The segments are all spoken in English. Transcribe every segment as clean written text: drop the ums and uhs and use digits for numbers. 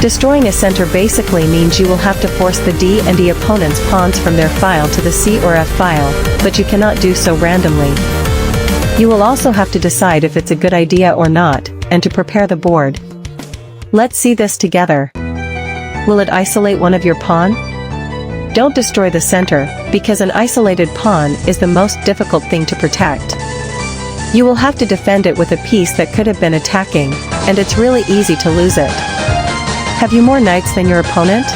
Destroying a center basically means you will have to force the D and E opponent's pawns from their file to the C or F file, but you cannot do so randomly. You will also have to decide if it's a good idea or not, and to prepare the board. Let's see this together. Will it isolate one of your pawn? Don't destroy the center, because an isolated pawn is the most difficult thing to protect. You will have to defend it with a piece that could have been attacking, and it's really easy to lose it. Have you more knights than your opponent?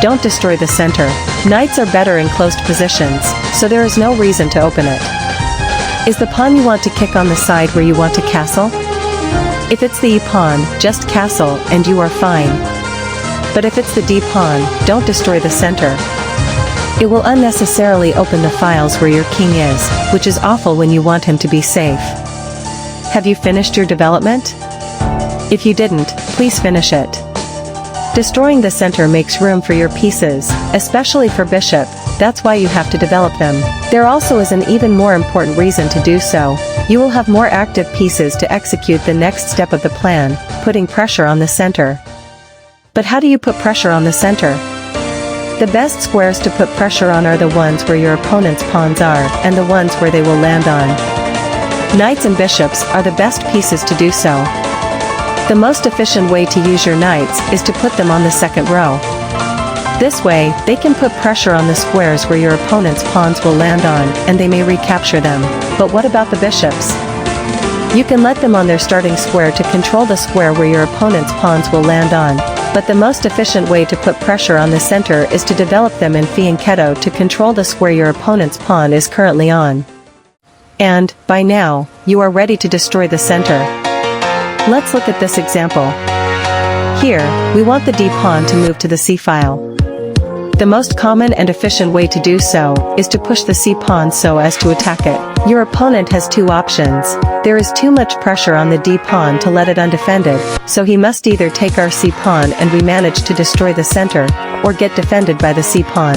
Don't destroy the center. Knights are better in closed positions, so there is no reason to open it. Is the pawn you want to kick on the side where you want to castle? If it's the E pawn, just castle and you are fine. But if it's the D pawn, don't destroy the center. It will unnecessarily open the files where your king is, which is awful when you want him to be safe. Have you finished your development? If you didn't, please finish it. Destroying the center makes room for your pieces, especially for bishop. That's why you have to develop them. There also is an even more important reason to do so. You will have more active pieces to execute the next step of the plan, putting pressure on the center. But how do you put pressure on the center? The best squares to put pressure on are the ones where your opponent's pawns are, and the ones where they will land on. Knights and bishops are the best pieces to do so. The most efficient way to use your knights is to put them on the second row. This way, they can put pressure on the squares where your opponent's pawns will land on, and they may recapture them. But what about the bishops? You can let them on their starting square to control the square where your opponent's pawns will land on, but the most efficient way to put pressure on the center is to develop them in fianchetto to control the square your opponent's pawn is currently on. And, by now, you are ready to destroy the center. Let's look at this example. Here, we want the D pawn to move to the C file. The most common and efficient way to do so is to push the C pawn so as to attack it. Your opponent has two options. There is too much pressure on the D pawn to let it undefended, so he must either take our C pawn and we manage to destroy the center, or get defended by the C pawn.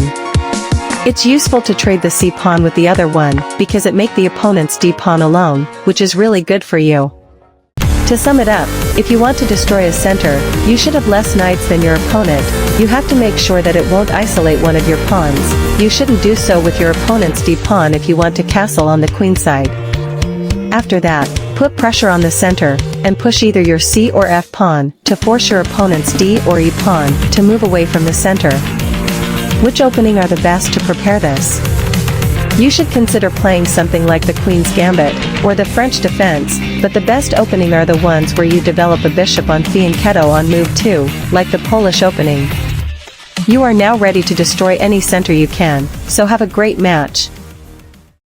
It's useful to trade the C pawn with the other one, because it makes the opponent's D pawn alone, which is really good for you. To sum it up, if you want to destroy a center, you should have less knights than your opponent. You have to make sure that it won't isolate one of your pawns. You shouldn't do so with your opponent's D pawn if you want to castle on the queen side. After that, put pressure on the center, and push either your C or F pawn, to force your opponent's D or E pawn, to move away from the center. Which opening are the best to prepare this? You should consider playing something like the Queen's Gambit, or the French defense, but the best opening are the ones where you develop a bishop on fianchetto on move 2, like the Polish opening. You are now ready to destroy any center you can, so have a great match.